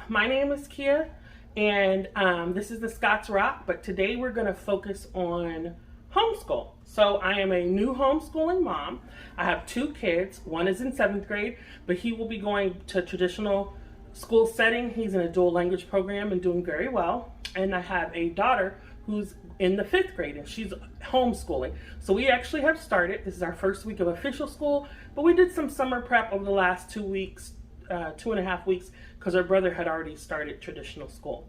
my name is Kia, and this is the Scots Rock, but today we're going to focus on homeschool. So I am a new homeschooling mom. I have two kids. One is in 7th grade, but he will be going to a traditional school setting. He's in a dual language program and doing very well. And I have a daughter who's in the 5th grade, and she's homeschooling. So we actually have started. This is our first week of official school, but we did some summer prep over the last 2 weeks, 2.5 weeks, because our brother had already started traditional school.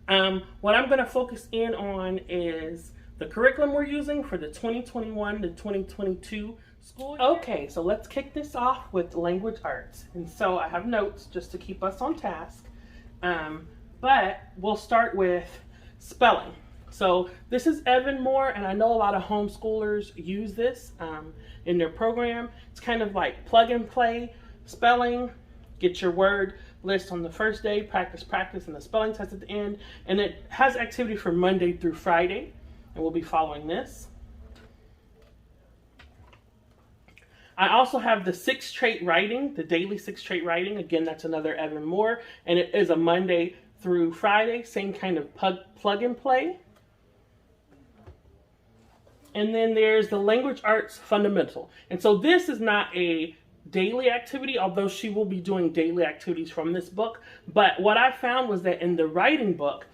What I'm going to focus in on is the curriculum we're using for the 2021 to 2022 school year. Okay, so let's kick this off with language arts. And so I have notes just to keep us on task. But we'll start with spelling. So this is Evan Moore, and I know a lot of homeschoolers use this in their program. It's kind of like plug and play spelling. Get your word list on the first day, practice, and the spelling test at the end. And it has activity from Monday through Friday, and we'll be following this. I also have the 6 trait writing, the daily 6 trait writing. Again, that's another Evan Moore, and it is a Monday through Friday, same kind of plug and play. And then there's the language arts fundamental. And so this is not a daily activity, although she will be doing daily activities from this book. But what I found was that in the writing book,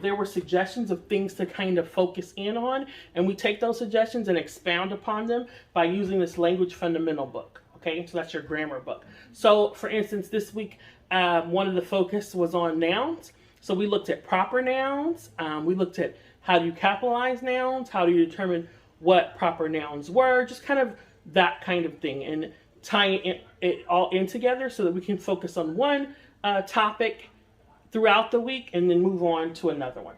there were suggestions of things to kind of focus in on, and we take those suggestions and expound upon them by using this language fundamental book. Okay, so that's your grammar book. So for instance, this week, one of the focus was on nouns. So we looked at proper nouns. We looked at how do you capitalize nouns, how do you determine what proper nouns were, just kind of that kind of thing, and tying it all in together so that we can focus on one topic throughout the week and then move on to another one.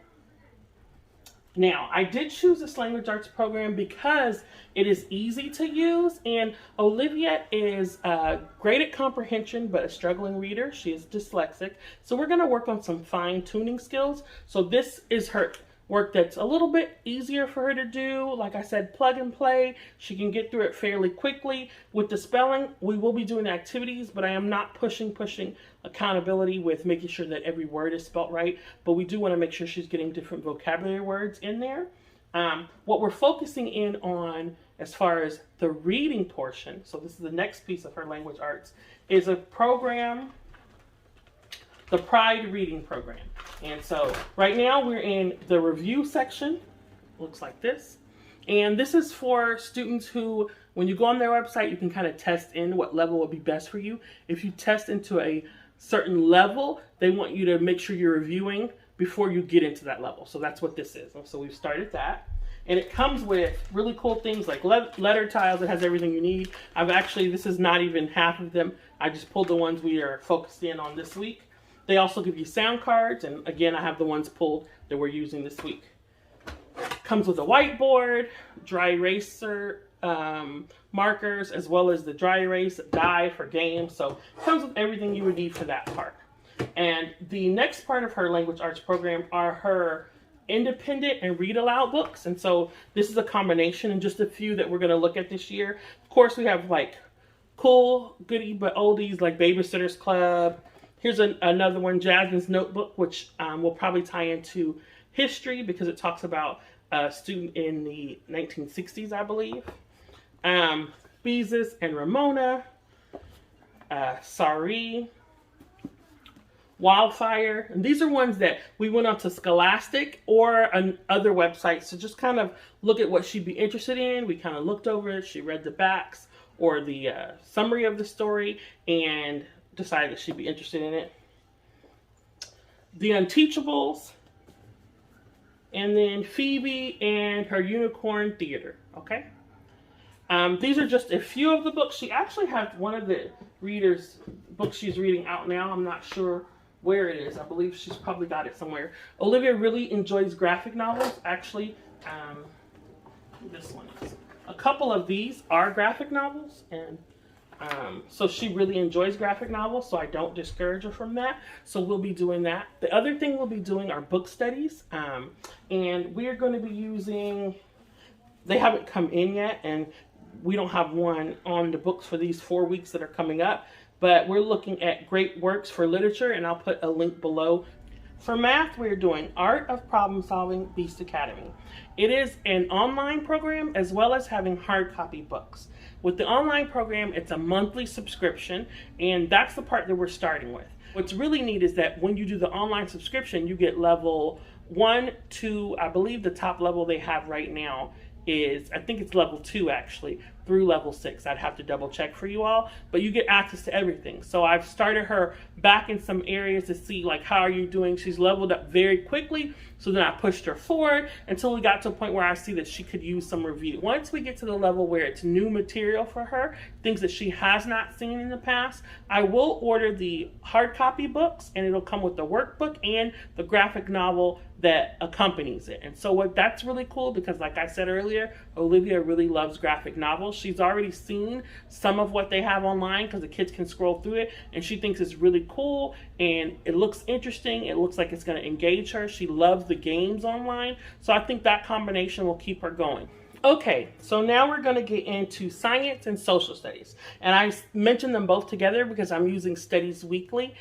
Now, I did choose this language arts program because it is easy to use, and Olivia is great at comprehension but a struggling reader. She is dyslexic, so we're going to work on some fine-tuning skills. So this is her work that's a little bit easier for her to do. Like I said, plug and play. She can get through it fairly quickly. With the spelling, we will be doing activities, but I am not pushing accountability with making sure that every word is spelt right. But we do want to make sure she's getting different vocabulary words in there. What we're focusing in on as far as the reading portion, so this is the next piece of her language arts, is a program, the Pride Reading Program. And so right now we're in the review section. Looks like this. And this is for students who, when you go on their website, you can kind of test in what level would be best for you. If you test into a certain level, they want you to make sure you're reviewing before you get into that level. So that's what this is. So we've started that. And it comes with really cool things like letter tiles. It has everything you need. This is not even half of them. I just pulled the ones we are focused in on this week. They also give you sound cards, and again, I have the ones pulled that we're using this week. Comes with a whiteboard, dry eraser markers, as well as the dry erase die for games. So it comes with everything you would need for that part. And the next part of her language arts program are her independent and read aloud books. And so this is a combination and just a few that we're going to look at this year. Of course, we have like cool goodie but oldies like Babysitter's Club. Here's another one, Jasmine's Notebook, which will probably tie into history because it talks about a student in the 1960s, I believe. Beezus and Ramona, Sorry, Wildfire. And these are ones that we went on to Scholastic or other websites to just kind of look at what she'd be interested in. We kind of looked over it. She read the backs or the summary of the story and decided she'd be interested in it. The Unteachables, and then Phoebe and her Unicorn Theater. Okay, these are just a few of the books. She actually has one of the readers' books she's reading out now. I'm not sure where it is. I believe she's probably got it somewhere. Olivia really enjoys graphic novels. Actually, this one is. A couple of these are graphic novels, and so she really enjoys graphic novels, so I don't discourage her from that. So we'll be doing that. The other thing we'll be doing are book studies, and we're going to be using, they haven't come in yet, and we don't have one on the books for these 4 weeks that are coming up, but we're looking at great works for literature, and I'll put a link below. For math, we're doing Art of Problem Solving, Beast Academy. It is an online program as well as having hard copy books. With the online program, it's a monthly subscription, and that's the part that we're starting with. What's really neat is that when you do the online subscription, you get level 1, 2, I believe the top level they have right now is, I think it's level 2 actually, through level 6. I'd have to double check for you all, but you get access to everything. So I've started her back in some areas to see like, how are you doing? She's leveled up very quickly. So then I pushed her forward until we got to a point where I see that she could use some review. Once we get to the level where it's new material for her, things that she has not seen in the past, I will order the hard copy books, and it'll come with the workbook and the graphic novel that accompanies it. And so that's really cool because, like I said earlier, Olivia really loves graphic novels. She's already seen some of what they have online because the kids can scroll through it, and she thinks it's really cool and it looks interesting. It looks like it's going to engage her. She loves the games online, so I think that combination will keep her going. Okay, so now we're going to get into science and social studies. And I mentioned them both together because I'm using Studies Weekly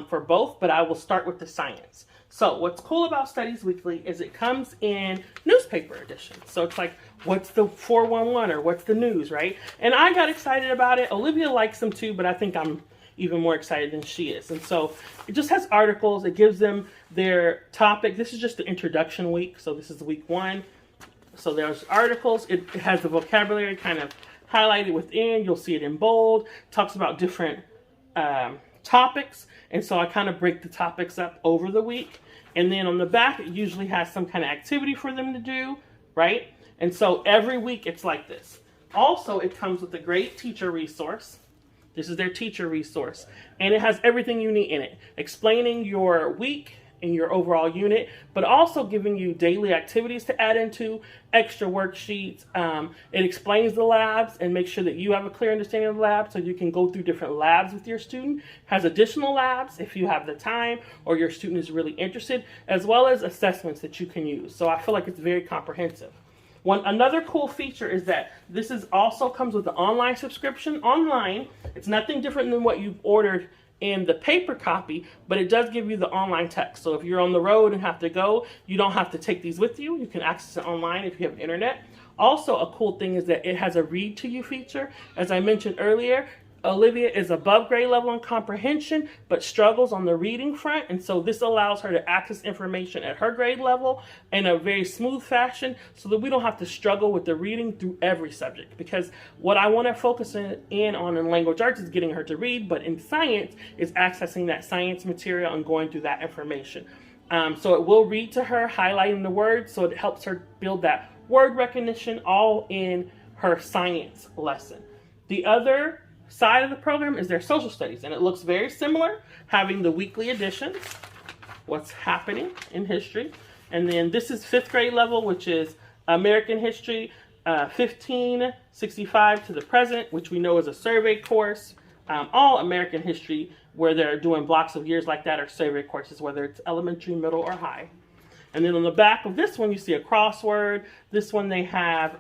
for both, but I will start with the science. So what's cool about Studies Weekly is it comes in newspaper edition. So it's like, what's the 411 or what's the news, right? And I got excited about it. Olivia likes them too, but I think I'm even more excited than she is. And so it just has articles. It gives them their topic. This is just the introduction week. So this is week 1. So there's articles. It has the vocabulary kind of highlighted within. You'll see it in bold. Talks about different topics. And so I kind of break the topics up over the week. And then on the back, it usually has some kind of activity for them to do, right? And so every week it's like this. Also, it comes with a great teacher resource. This is their teacher resource. And it has everything you need in it. Explaining your week in your overall unit, but also giving you daily activities to add into, extra worksheets. It explains the labs and makes sure that you have a clear understanding of the lab so you can go through different labs with your student. Has additional labs if you have the time or your student is really interested, as well as assessments that you can use. So I feel like it's very comprehensive. Another cool feature is that this is also comes with the online subscription. Online, it's nothing different than what you've ordered in the paper copy, but it does give you the online text. So if you're on the road and have to go, you don't have to take these with you. You can access it online if you have internet. Also, a cool thing is that it has a read to you feature. As I mentioned earlier, Olivia is above grade level in comprehension, but struggles on the reading front. And so this allows her to access information at her grade level in a very smooth fashion so that we don't have to struggle with the reading through every subject. Because what I want to focus in on in language arts is getting her to read, but in science is accessing that science material and going through that information. So it will read to her, highlighting the words, so it helps her build that word recognition all in her science lesson. The other side of the program is their social studies, and it looks very similar, having the weekly editions, what's happening in history. And then this is 5th grade level, which is American history, 1565 to the present, which we know is a survey course. All American history, where they're doing blocks of years like that, are survey courses, whether it's elementary, middle, or high. And then on the back of this one, you see a crossword. This one they have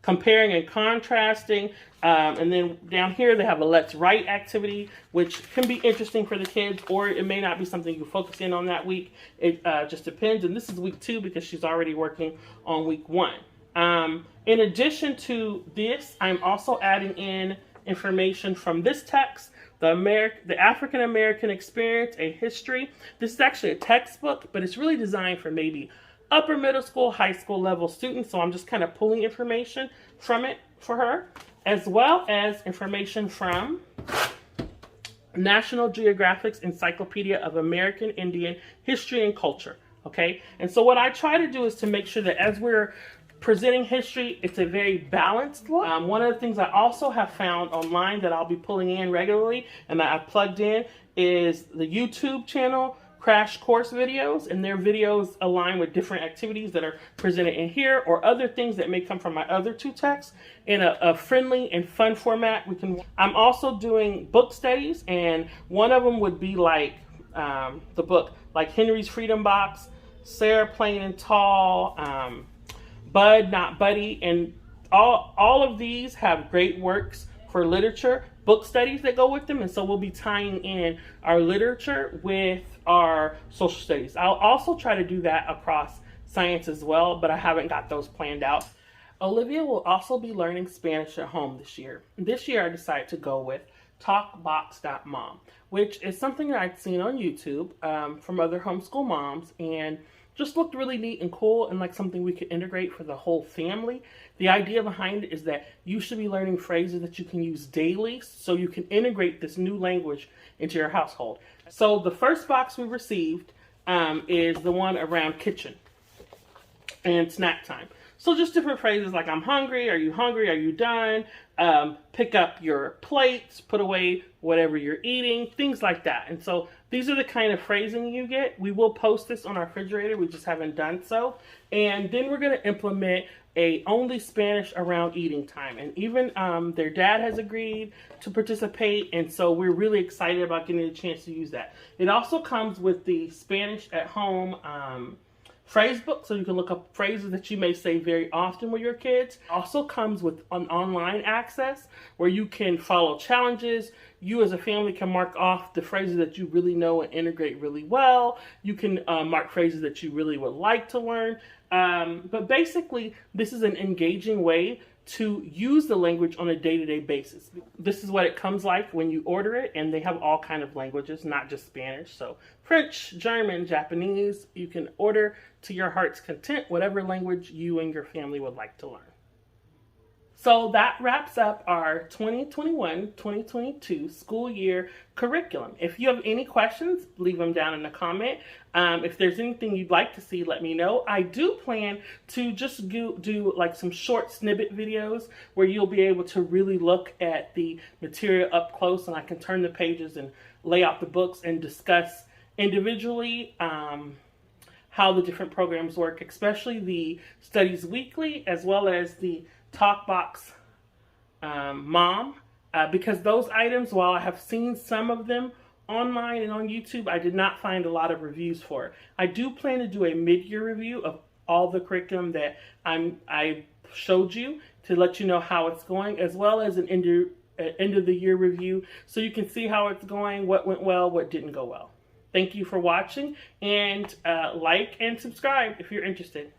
comparing and contrasting. And then down here they have a let's write activity, which can be interesting for the kids, or it may not be something you focus in on that week. It just depends. And this is week 2 because she's already working on week 1. In addition to this, I'm also adding in information from this text, the African American Experience, a History. This is actually a textbook, but it's really designed for maybe upper middle school, high school level students. So I'm just kind of pulling information from it for her, as well as information from National Geographic's Encyclopedia of American Indian History and Culture. Okay, and so what I try to do is to make sure that as we're presenting history, it's a very balanced look. One of the things I also have found online that I'll be pulling in regularly and that I've plugged in is the YouTube channel CrashCourse videos, and their videos align with different activities that are presented in here or other things that may come from my other 2 texts in a friendly and fun format. I'm also doing book studies, and one of them would be like the book like Henry's Freedom Box, Sarah Plain and Tall, Bud Not Buddy, and all of these have great works for literature book studies that go with them. And so we'll be tying in our literature with our social studies. I'll also try to do that across science as well, but I haven't got those planned out. Olivia will also be learning Spanish at home this year. This year I decided to go with talkbox.mom, which is something that I'd seen on YouTube from other homeschool moms, and just looked really neat and cool, and like something we could integrate for the whole family. The idea behind it is that you should be learning phrases that you can use daily so you can integrate this new language into your household. So the first box we received is the one around kitchen and snack time. So just different phrases like I'm hungry, are you done, pick up your plates, put away whatever you're eating, things like that. And so these are the kind of phrasing you get. We will post this on our refrigerator, we just haven't done so. And then we're going to implement a only Spanish around eating time. And even their dad has agreed to participate, and so we're really excited about getting a chance to use that. It also comes with the Spanish at home phrase book, so you can look up phrases that you may say very often with your kids. Also comes with an online access where you can follow challenges. You as a family can mark off the phrases that you really know and integrate really well. You can mark phrases that you really would like to learn. But basically, this is an engaging way to use the language on a day-to-day basis. This is what it comes like when you order it, and they have all kind of languages, not just Spanish. So French, German, Japanese, you can order to your heart's content whatever language you and your family would like to learn. So that wraps up our 2021-2022 school year curriculum. If you have any questions, leave them down in the comment. If there's anything you'd like to see, let me know. I do plan to just do like some short snippet videos where you'll be able to really look at the material up close, and I can turn the pages and lay out the books and discuss individually how the different programs work, especially the Studies Weekly as well as the Talkbox Mom, because those items, while I have seen some of them online and on YouTube, I did not find a lot of reviews for it. I do plan to do a mid-year review of all the curriculum that I showed you to let you know how it's going, as well as an end of the year review so you can see how it's going, what went well, what didn't go well. Thank you for watching, and like and subscribe if you're interested.